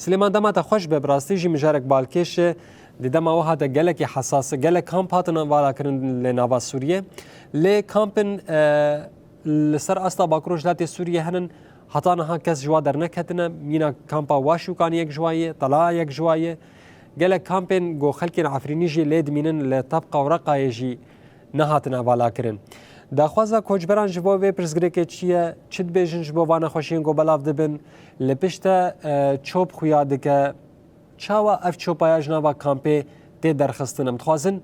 سليمان دما تخوش ببراستي جي مجارك بالكيش دما وهذا جالك حساس جالك كامب هاتنا بالا كرن لنافا سوريا لي كامبن لسر أصلا باكروش لاتي سوريا هنن حطانا هكذا جوا درنكتنا مينا كامبا واشو كان يك جوايه طلع يك جوايه جالك كامبين جو خلكين عفريني جي ليد مينن لتبقى ورقة يجي نهاتنا بالا كرن داخوازا کوچبران جبو به پرزگریک چیه چت بیجن جبو وانه خوشین گو بلاف دبن لپشتا چوب خویا دکه چاوا اف چوبایا جنابا کامپی تی درخستنم تخوازن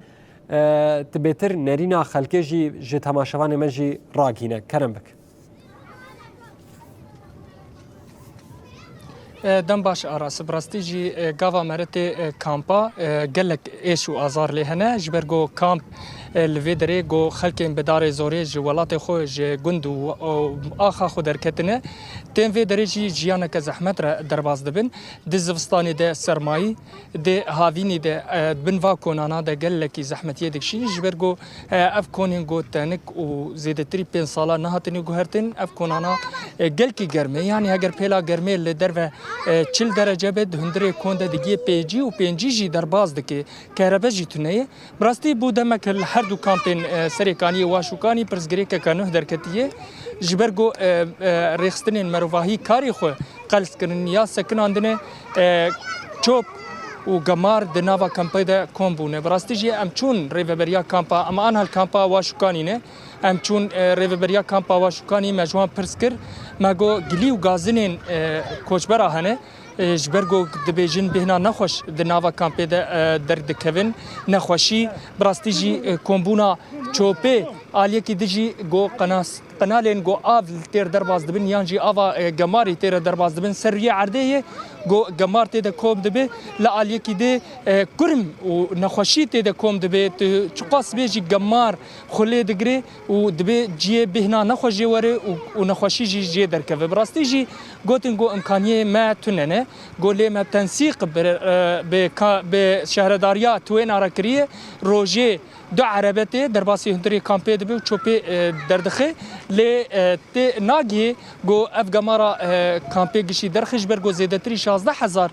تبتر نرینا خلکه جی تماشاوان من جی راگینه کرم بک دم باش آراس براستی جی گاوا مرت کامپا گلک ایشو آزار لهنه جبرگو کامپ الفيدري جو خلكين بدار زوري جوالات خو جند و آخا خو دركتنه تين فيدري جيانا كزحمت درباز دبن دزفستاني ده سرماي ده هافيني ده بنفا كونانا ده قال لك زحمت يدك شي جبرجو اف كونين جو تانك و زيدتري بين صاله نهاتني جوهرتن اف كونانا قال كي جرمي يعني هاجر بيلا جرمي اللي درفه 40 درجه بد هندري كون ده دقي بي جي و بي جي جي درباز دكي كهرباء جتنيه براستي بودمك هر دو کامپین سریکانی واشوکانی پرزگریک کنه درکتیه جبرگو ریخستنین مروفاهی کاری خو قلس کرن یا سکناندنه چوب و گمار دناوا کامپای ده کومبونه براستی جی ام چون ریوبریا کامپا اما آنها کامپا واشوکانی نه ام چون ریوبریا کامپا واشوکانی مجوان پرسکر ماگو گلی و گازنین کوچبرا هنه جبرگو دبیجن بهنا نخوش دناوا کامپی درد کوین نخوشی براستیجی کومبونا چوپی آلیه کی دیجی گو قنالین گو آف تیر درباز دبن یانجی آوا گماری تیر درباز دبن سریع عرضه گو گمار تیر کوم دبی لا آلیه کی دی کرم و نخوشی تیر کوم دبی چقاس بیجی گمار خلی دگری و دبی جی بهنا نخوشی وره و نخوشی جی درکوه براستیجی گوتن گو امکانیه ما تننه گوله ما تنسيق بشهرداريا توين عراكريه روجي دو عربته درباسي هندري كامبي دبي وشوبي دردخه ل تي ناجي جو افغامارا كامبي جشي درخش برجو زيدتري 16000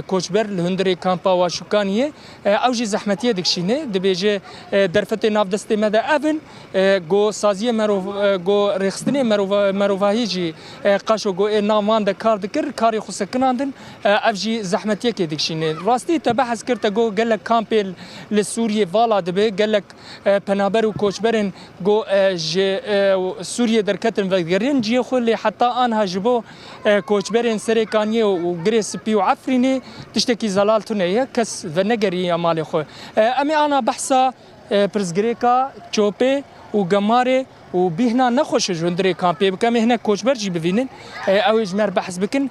كوچبر الهندري كامبا واشوكانيه اوجي زحمتيه دكشينه دبيجي درفته ناف دستي مدا افن جو سازيه جو رخصتني مروفاهيجي قاشو جو نامان د كار دكر كاري خسكناندن افجي زحمتيه كدكشينه راستي تبحث كرت جو قال لك كامبي لسوريا فالا دبي قال لك بنابر وكوچبرن جو سوريا دركتن وغيرين جي خلي حتى انها جبو كوچبرن سريكانيه وغريس بي وعفريني تشتكي زلالتونه كس ونغري مالي خو امي انا بحثا برزغريكا چوبي وغماري وبهنا نخش جندري كامبي بكم هنا كوچبر جي بفينن او جمر بحث بكن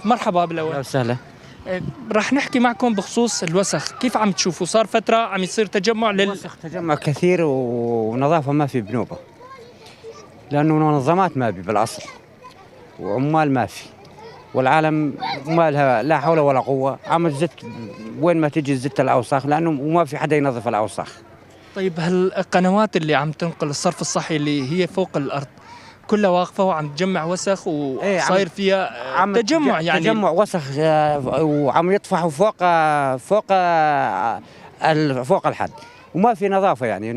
مرحبا بالاول وسهلا. راح نحكي معكم بخصوص الوسخ، كيف عم تشوفوا؟ صار فترة عم يصير تجمع وسخ تجمع كثير ونظافة ما في بنوبة، لأنه منظمات ما في بالأصل وعمال ما في، والعالم ما لها لا حول ولا قوة، عم تزت وين ما تجي زت الأوساخ لأنه ما في حدا ينظف الأوساخ. طيب هالقنوات اللي عم تنقل الصرف الصحي اللي هي فوق الأرض كلها واقفة وعم تجمع وسخ وصاير فيها تجمع يعني تجمع وسخ وعم يطفحوا فوق الحد وما في نظافة، يعني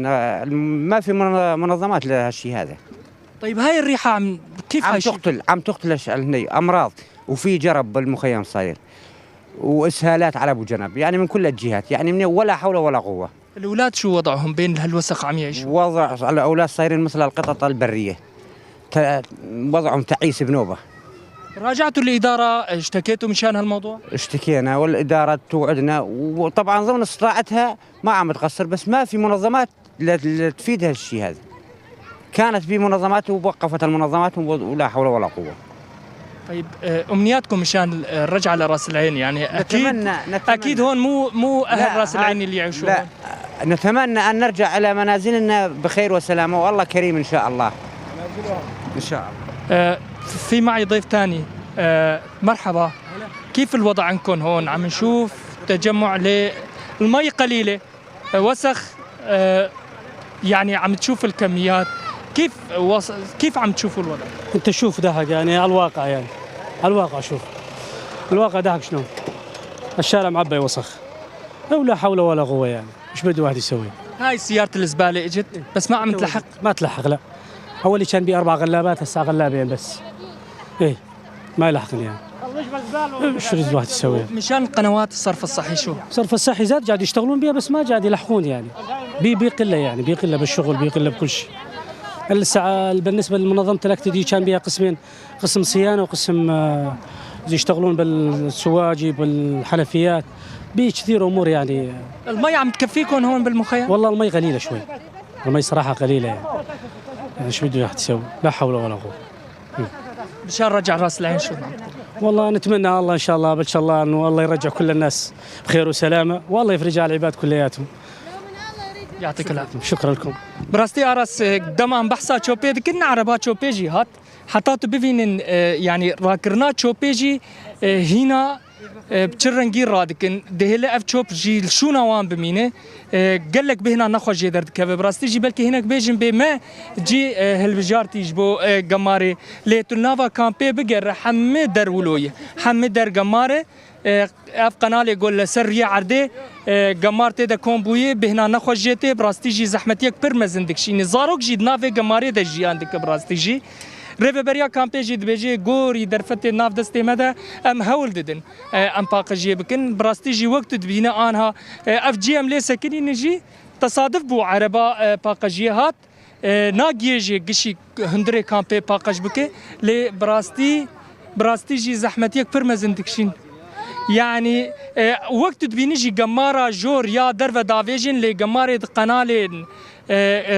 ما في منظمات لهالشيء هذا. طيب هاي الريحة كيف عم تقتل أمراض، وفي جرب بالمخيم صاير وإسهالات على أبو جنب، يعني من كل الجهات، يعني من ولا حول ولا قوة. الأولاد شو وضعهم بين هالوسخ عم يعيشوا؟ وضع الأولاد صايرين مثل القطط البرية، وضعهم تعيس بنوبة. راجعتوا الإدارة اشتكيتوا مشان هالموضوع؟ اشتكينا والإدارة توعدنا، وطبعا ضمن استطاعتها ما عم تقصر، بس ما في منظمات تفيد هالشيء هذا. كانت في منظمات ووقفت المنظمات ولا حول ولا قوة. طيب أمنياتكم مشان الرجعة لراس العين يعني أكيد أكيد هون مو أهل راس العين اللي يعيشون. لا نتمنى أن نرجع إلى منازلنا بخير وسلامة، والله كريم إن شاء الله. إن شاء الله. في معي ضيف ثاني. مرحبا. كيف الوضع عندكم هون؟ عم نشوف تجمع للمي قليلة، وسخ، يعني عم تشوف الكميات، كيف عم تشوفوا الوضع؟ انت شوف ده يعني على الواقع، يعني على الواقع شوف الواقع داك شلون؟ الشارع معبى وسخ ولا حول ولا قوه يعني ايش بده واحد يسوي؟ هاي سيارة الزبالة اجت بس ما عم تلحق. ما تلحق لا. اول كان بي 4 غلابات هسه غلابين بس. ايه ما يلحقني يعني. ايش بده الواحد يسوي؟ مشان قنوات الصرف الصحي شو؟ صرف الصحي زاد قاعد يشتغلون بها بس ما قاعد يلحقون يعني. بقله يعني بقله بالشغل بقله بكل شيء. الساعه بالنسبه لمنظمه الاكتدي كان بها قسمين، قسم صيانه وقسم يشتغلون بالسواجي بالحنفيات كثير امور يعني. المي عم تكفيكم هون بالمخيم؟ والله المي قليله شوي. المي صراحه قليله يعني. ايش بده واحد يسوي؟ لا حول ولا قوه. مشان رجع راس العين شو نعم؟ والله نتمنى الله ان شاء الله شاء الله انه الله يرجع كل الناس بخير وسلامه والله يفرج على العباد كلياتهم. يعطيك العافيه. شكرا لكم. براستي ارس دمان بحثا چوپید كنا عربات چوپيجي هات حتى تبينن يعني راكرنا چوپيجي هنا بچرنگی رادکن دهله اف چوب جیل شو نوان بمینه قال لك بهنا نخوش جدرد كبه براستي جي بلكي هناك بيجن بما جي هالبجارتي جبو قماري ليتنافا كامبي بقر حمي در ولويه حمي در قماري اف قناه يقول سريه عرده قمارتي دا كومبويه بهنا نخوش جيتي براستي جي زحمتيك برمزندك شي نزاروك جي نافي قماري دا جي عندك براستي جي ريفبريا كامبيجي دبيجي غوري درفتي ناف دستي مدى ام هول ددن ام باقجي بكن براستيجي وقت دبينا انها اف جي ام لي سكني نجي تصادف بو عربا باقجي هات ناجيجي قشي هندري كامبي باقج بكي لي براستيجي زحمتيك برمزندكشين يعني وقت دبينيجي قمارة جور يا درفة دافيجين لي قمارة قنالين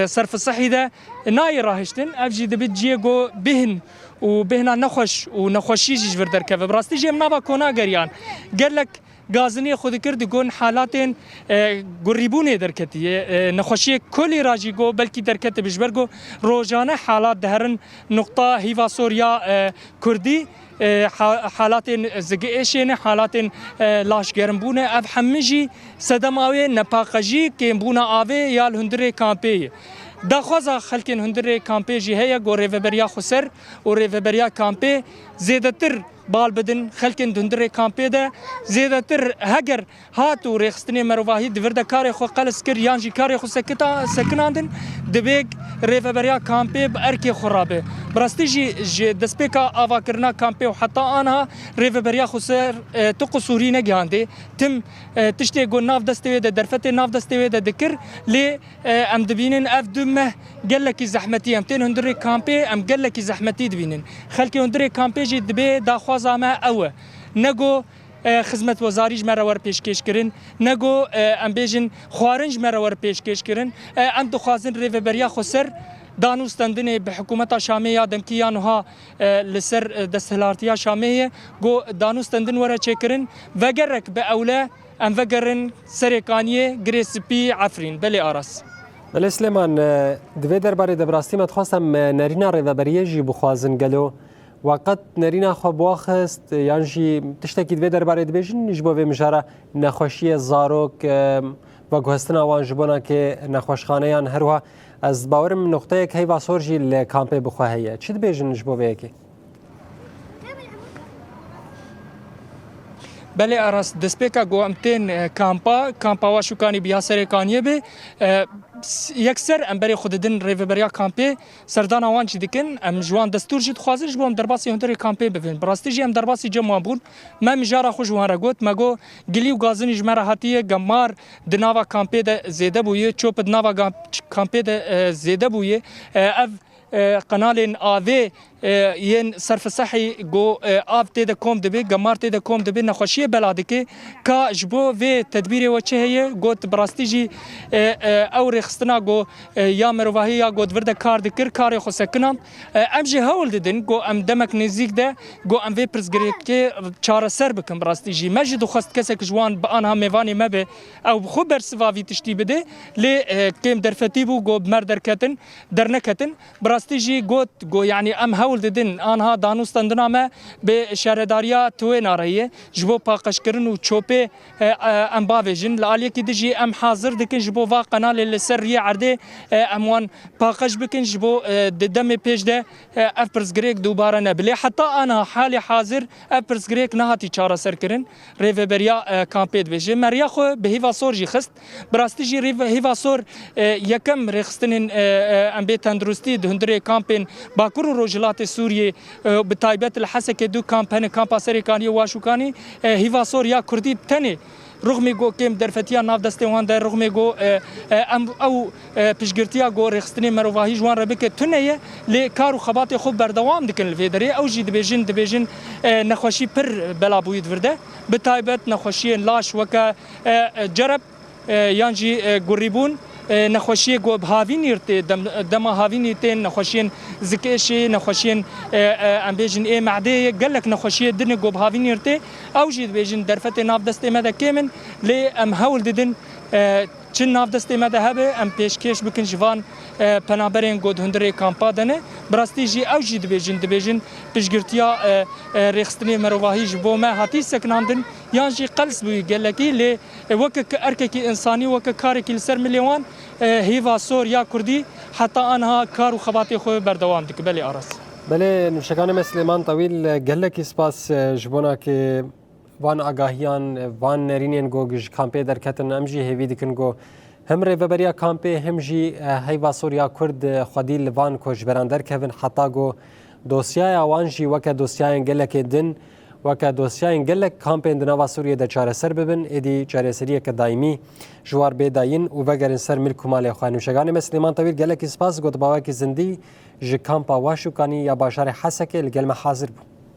صرف الصحي ده ناي راهشتن افجي دبت جيجو بهن وبهنا نخوش ونخوشيجي جبر دركفه براستي جي منابا كونا قريان قال لك غازني خود كرد يقول حالاتين قريبوني دركتي نخوشي كل راجي جو بلكي دركتي بجبرجو روجانه حالات دهرن نقطه هيفا سوريا كردي حالات زقيشين حالات لاش گرمبونه اف حمجي صدماوي نپاقجي كيمبونا اوي يال هندري كامبي داخوزا خلكن هندري كامبي جي هي جو ريفبريا خسر و ريفبريا كامبي زيدتر بال بدن خلكن هندري كامبي ده زيدتر هجر هاتو ريخستني مروفاهي دفردا كاري خو قلس كر يانجي كاري خو سكتا سكناندن دبيك ريفبريا كامبي باركي خرابه براستيجي جي دسبيكا افا كرنا كامبي وحتى انا ريفبريا خسر تقصورينا جاندي تم تشتي جو ناف دستوي ده درفتي ناف دستوي ده ذكر لي ام دبينن اف دمه قال لك زحمتي 200 هندري كامبي ام قال لك زحمتي دبينن خلكي هندري كامبي جي دبي داخو زما او نگو خدمت وزاریج مرور پیشکش کردن نگو ام بیجن خوارنج مرور پیشکش کردن ام دخوازن ریوبریا خسر دانوستندنه به حکومت شامیه دمکیانها لسر دستهلارتیا شامیه گو دانوستندن ورا چکرن وگرک به اوله ام وگرن سرکانیه گریسپی عفرین بلی آراس بله سلیمان دوی درباره دبراستی متخواستم نرینا ریوبریه جی بخوازن گلو وقت نرینا خواب واخست یعنی تشتکی دوی درباره دبیجن نجبو به مجاره نخوشی زاروک و گوهستن آوان جبونا که نخوشخانه یان هروها از باورم نقطه که هیوا سورجی لکامپی بخواهیه چی دبیجن نجبو به یکی؟ بله آراس دسپیکا گو امتین کامپا واشو کانی بیا سرکانیه به یکسر ام بری خود دن ریوبریا کامپی سردان آوان چی دکن ام جوان دستور جد خوازش بو ام درباسی هندری کامپی ببین براستی جی ام درباسی جمع بون ما مجارا خوش وان را گوت مگو گلی و گازنی جمره هاتیه گمار دناوا کامپی ده زیده بویه چوب دناوا کامپی ده زیده بویه اف قنال آوی ين صرف صحي جو آب تيدا كوم دبي جمار تيدا كوم دبي نخوشية بلادك كا جبو في تدبير وجه هي جوت براستيجي أو رخصتنا جو يا مروهية جو تفرد كار دكر كار خسكنا أمجي هول ددن جو أم دمك نزيك ده جو أم في برزجريك شار سربكم براستيجي مجد وخست كسك جوان بأنها ميفاني مبه أو خبر سوافي تشتي بده ل كيم درفتيبو جو بمر دركتن درنكتن براستيجي جو يعني أم هول ددن آنها دانوستان دنامه به شهرداریا توی نارایه جبو پاقش کردن و چوپه ام باویجن لالیه کی دجی ام حاضر دکن جبو وا قنال لسریه عرده اموان پاقش بکن جبو دم پیش ده افرز گریک دوباره نبله حتی آنها حال حاضر افرز گریک نهاتی چاره سر کردن ریوبریا کامپید ویژه مریا خو به هیوا سور جی خست براستی جی هیوا سور یکم رخصتن ام به تندرستی دهندره کامپین باکور روجلات سوریه به تایبت الحسک دو کامپین کامپا سریکانی واشوکانی هیوا سور یا کردی تنی رغم گو کم درفتیا ناف دستوان در رغم گو ام او پیشگرتیا گو رخصتنی مروواهی جوان ربک تنیه لی کارو خبات خوب بردوام دکن الفیدری او جی دبیجن نخوشی پر بلا بوید ورده به تایبت نخوشی لاش وکا جرب یانجی گریبون نخوشی گو بهاوی نیرته دم هاوی نیرته نخوشین زکیشی نخوشین ام بیجن ای معده گلک نخوشی دن گو بهاوی نیرته او جید بیجن درفت ناف دست مده کمن لی ام هول ددن چن ناف دست مده هبه ام پیشکش بکن جوان پنابرین گود هندره کامپا دنه براستی جی او جید بیجن پیشگرتیا رخصتنی مروواهی جبو ما هاتی سکناندن یان جی قلس بوی گلکی لی وک ارککی انسانی وک کارکی لسر ملیوان هیوا سور یا کردی حتی آنها کار و خباتی خو بردوام دک بلی آرس بله نوشگان سلیمان طویل گلکی سپاس جبونا که وان آگاهیان وان نرینین گو کامپی درکتن امجی هیوی دکن گو هم ریوبریا کامپی هم جی هیوا سور یا کرد خودی لوان کو جبران درکوین حتی گو دوسیای وان جی وک دوسیای گلکی دن وکا دوسیاین گلک کامپین دنوا سوریه د چاره سر ببن ادی چاره سریه که دایمی جوار بداین و وگرن سر ملک مال خوانو شگان مسلمان طویل گلک سپاس گوت باوا کی زندی ژ کامپا واشو کانی یا باشار حسکه لگل حاضر بو